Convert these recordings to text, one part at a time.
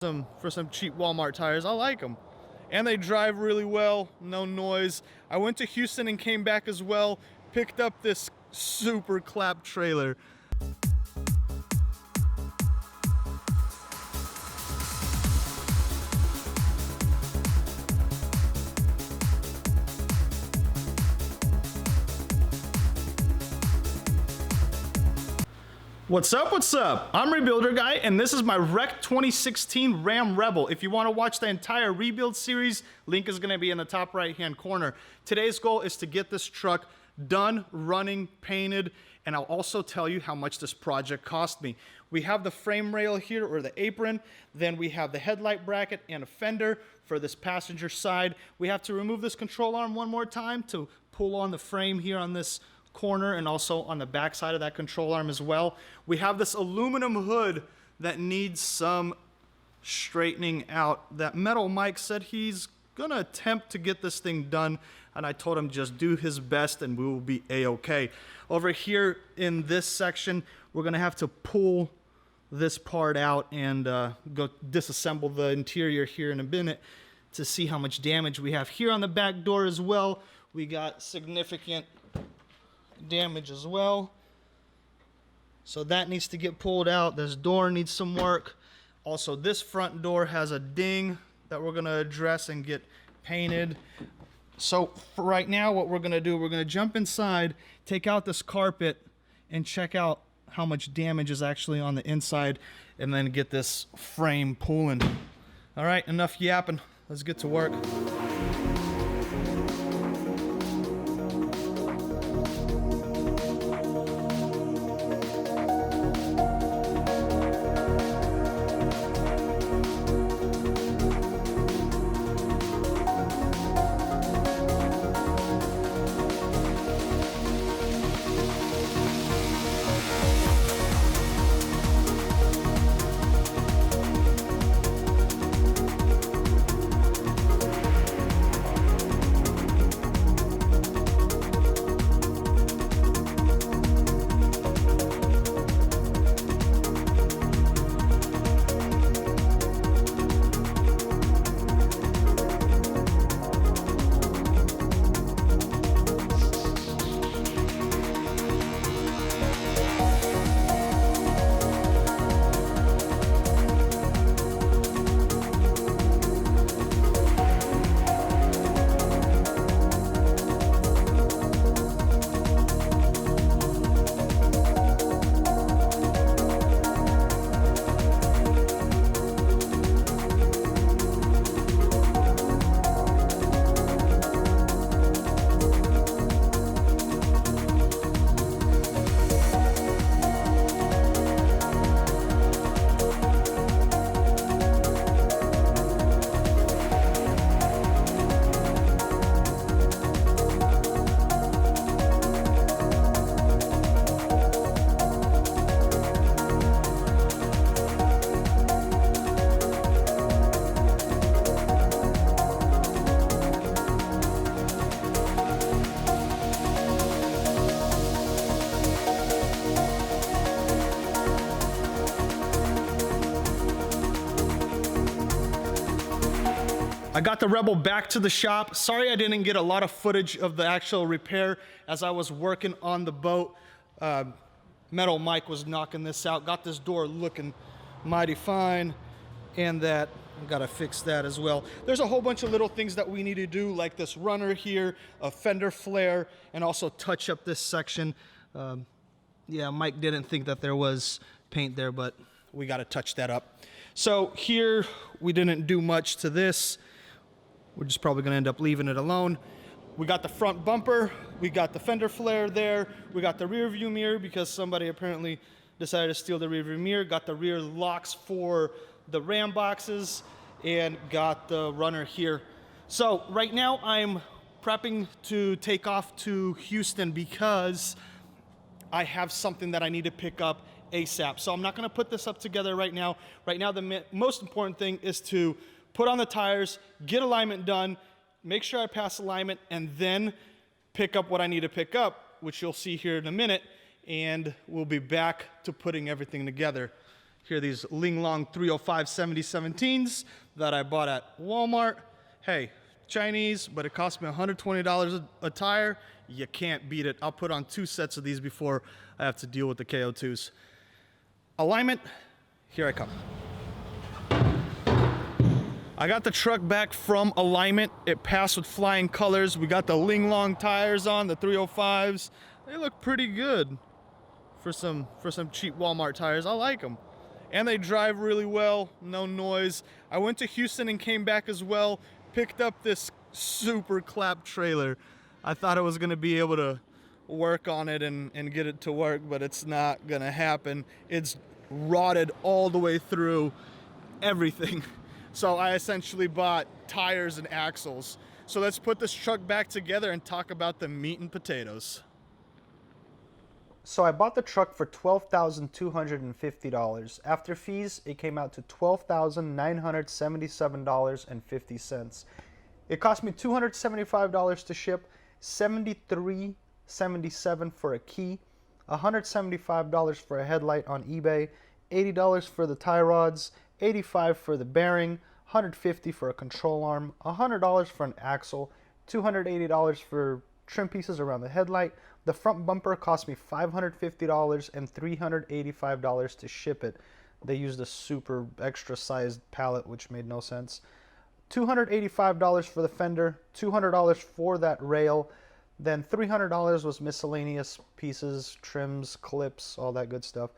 For some cheap Walmart tires. I like them. And they drive really well, no noise. I went to Houston and came back as well. Picked up this super clap trailer. What's up, what's up? I'm Rebuilder Guy, and this is my Wreck 2016 Ram Rebel. If you want to watch the entire rebuild series, link is going to be in the top right-hand corner. Today's goal is to get this truck done, running, painted, and I'll also tell you how much this project cost me. We have the frame rail here, or the apron, then we have the headlight bracket and a fender for this passenger side. We have to remove this control arm one more time to pull on the frame here on this corner and also on the back side of that control arm as well. We have this aluminum hood that needs some straightening out. That metal Mike said he's gonna attempt to get this thing done, and I told him just do his best and we will be a-okay. Over here in this section, we're gonna have to pull this part out and go disassemble the interior here in a minute to see how much damage we have. Here on the back door as well, we got significant damage as well, so that needs to get pulled out. This door needs some work. Also, this front door has a ding that we're going to address and get painted. So for right now, what we're going to do, we're going to jump inside, take out this carpet, and check out how much damage is actually on the inside, and then get this frame pulling. All right, enough yapping. Let's get to work. I got the Rebel back to the shop. Sorry I didn't get a lot of footage of the actual repair as I was working on the boat. Metal Mike was knocking this out. Got this door looking mighty fine, and that, I've got to fix that as well. There's a whole bunch of little things that we need to do, like this runner here, a fender flare, and also touch up this section. Yeah, Mike didn't think that there was paint there, but we got to touch that up. So here, we didn't do much to this. We're just probably going to end up leaving it alone. We got the front bumper, we got the fender flare there, we got the rear view mirror because somebody apparently decided to steal the rear view mirror, got the rear locks for the Ram boxes, and got the runner here. So right now I'm prepping to take off to Houston because I have something that I need to pick up ASAP. So I'm not going to put this up together right now. Right now the most important thing is to put on the tires, get alignment done, make sure I pass alignment, and then pick up what I need to pick up, which you'll see here in a minute, and we'll be back to putting everything together. Here are these Linglong 305 7017s that I bought at Walmart. Hey, Chinese, but it cost me $120 a tire. You can't beat it. I'll put on 2 sets of these before I have to deal with the KO2s. Alignment, here I come. I got the truck back from alignment. It passed with flying colors. We got the Linglong tires on, the 305s. They look pretty good for some cheap Walmart tires. I like them. And they drive really well, no noise. I went to Houston and came back as well. Picked up this super clap trailer. I thought I was gonna be able to work on it and get it to work, but it's not gonna happen. It's rotted all the way through everything. So I essentially bought tires and axles. So let's put this truck back together and talk about the meat and potatoes. So I bought the truck for $12,250. After fees, it came out to $12,977.50. It cost me $275 to ship, $73.77 for a key, $175 for a headlight on eBay, $80 for the tie rods, $85 for the bearing, $150 for a control arm, $100 for an axle, $280 for trim pieces around the headlight. The front bumper cost me $550 and $385 to ship it. They used a super extra sized pallet, which made no sense. $285 for the fender, $200 for that rail, then $300 was miscellaneous pieces, trims, clips, all that good stuff.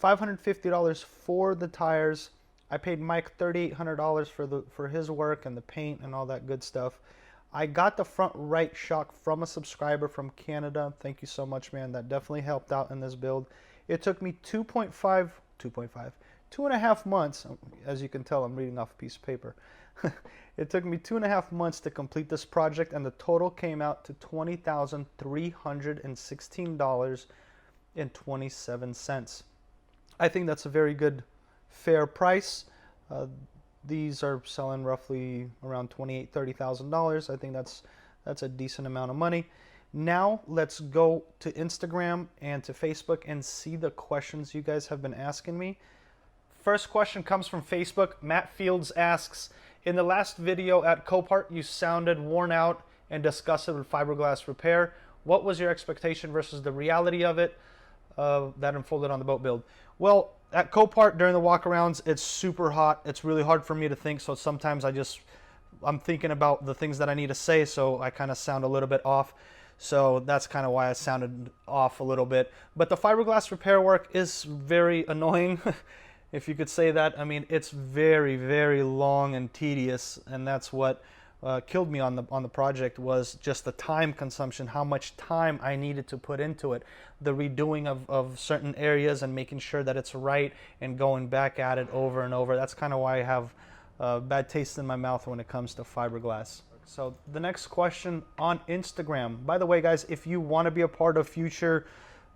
$550 for the tires. I paid Mike $3,800 for his work and the paint and all that good stuff. I got the front right shock from a subscriber from Canada. Thank you so much, man. That definitely helped out in this build. It took me 2.5 months. As you can tell, I'm reading off a piece of paper. It took me 2.5 months to complete this project, and the total came out to $20,316.27. I think that's a very good, fair price. These are selling roughly around $28,000, $30,000. I think that's a decent amount of money. Now let's go to Instagram and to Facebook and see the questions you guys have been asking me. First question comes from Facebook. Matt Fields asks, in the last video at Copart, you sounded worn out and disgusted with fiberglass repair. What was your expectation versus the reality of it that unfolded on the boat build? Well, at Copart during the walkarounds, it's super hot. It's really hard for me to think, so sometimes I'm thinking about the things that I need to say, so I kind of sound a little bit off. So that's kind of why I sounded off a little bit. But the fiberglass repair work is very annoying, if you could say that. I mean, it's very, very long and tedious, and that's what killed me on the project, was just the time consumption, how much time I needed to put into it, the redoing of certain areas and making sure that it's right and going back at it over and over. That's kind of why I have bad taste in my mouth when it comes to fiberglass. So the next question on Instagram. By the way, guys, if you want to be a part of future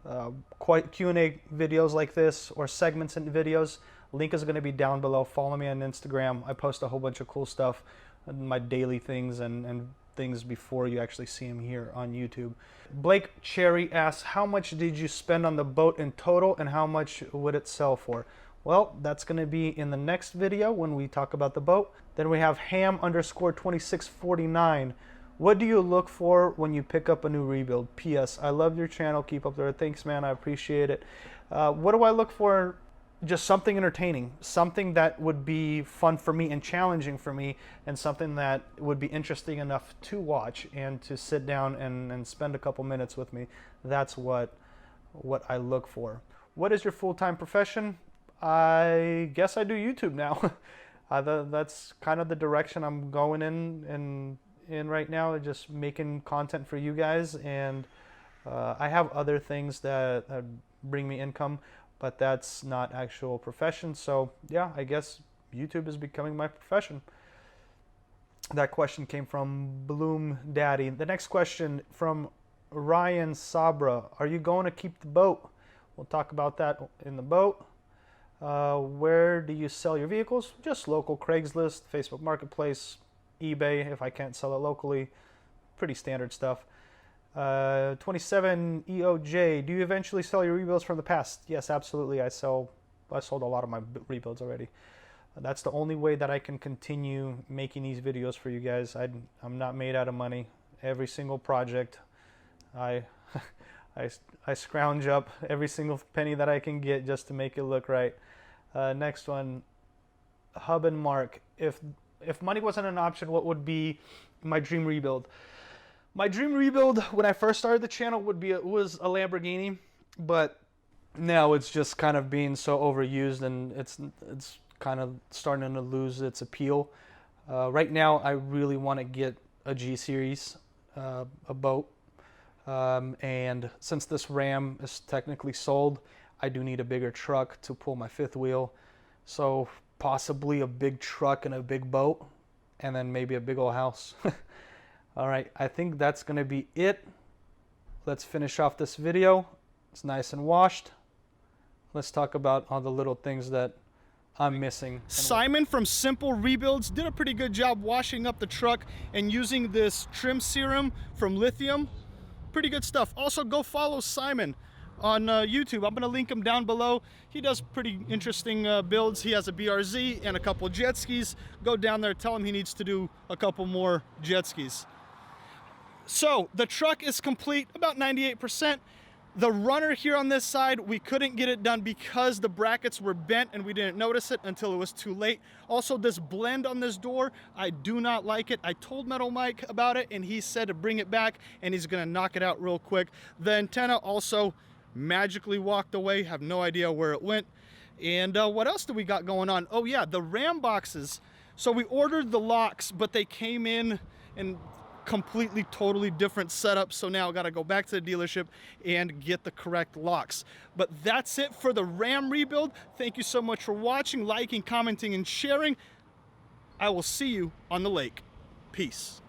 Q&A videos like this or segments in videos, link is going to be down below. Follow me on Instagram. I post a whole bunch of cool stuff, my daily things and things before you actually see them here on YouTube. Blake Cherry asks, how much did you spend on the boat in total and how much would it sell for? Well, that's going to be in the next video when we talk about the boat. Then we have ham_2649. What do you look for when you pick up a new rebuild? P.S. I love your channel. Keep up there. Thanks, man. I appreciate it. What do I look for? Just something entertaining, something that would be fun for me and challenging for me, and something that would be interesting enough to watch and to sit down and spend a couple minutes with me. That's what I look for. What is your full-time profession? I guess I do YouTube now. That's kind of the direction I'm going in right now, just making content for you guys, and I have other things that bring me income, but that's not actual profession. So yeah, I guess YouTube is becoming my profession. That question came from Bloom Daddy. The next question from Ryan Sabra. Are you going to keep the boat? We'll talk about that in the boat. Where do you sell your vehicles? Just local. Craigslist, Facebook Marketplace, eBay if I can't sell it locally. Pretty standard stuff. 27 EOJ, do you eventually sell your rebuilds from the past? Yes, absolutely. I sell I sold a lot of my rebuilds already. That's the only way that I can continue making these videos for you guys. I'm not made out of money. Every single project, I scrounge up every single penny that I can get just to make it look right. Next one, Hub and Mark. If money wasn't an option, what would be my dream rebuild? My dream rebuild when I first started the channel was a Lamborghini, but now it's just kind of being so overused, and it's kind of starting to lose its appeal. Right now, I really want to get a G-Series, a boat, and since this Ram is technically sold, I do need a bigger truck to pull my fifth wheel. So possibly a big truck and a big boat, and then maybe a big old house. All right, I think that's gonna be it. Let's finish off this video. It's nice and washed. Let's talk about all the little things that I'm missing. Simon from Simple Rebuilds did a pretty good job washing up the truck and using this trim serum from Lithium. Pretty good stuff. Also, go follow Simon on YouTube. I'm gonna link him down below. He does pretty interesting builds. He has a BRZ and a couple jet skis. Go down there, tell him he needs to do a couple more jet skis. So the truck is complete, about 98%. The runner here on this side, we couldn't get it done because the brackets were bent and we didn't notice it until it was too late. Also, this blend on this door, I do not like it. I told Metal Mike about it and he said to bring it back and he's gonna knock it out real quick. The antenna also magically walked away, have no idea where it went. And what else do we got going on? Oh yeah, the Ram boxes. So we ordered the locks, but they came in and completely totally different setup, so now I got to go back to the dealership and get the correct locks. But that's it for the Ram rebuild. Thank you so much for watching, liking, commenting, and sharing. I will see you on the lake. Peace.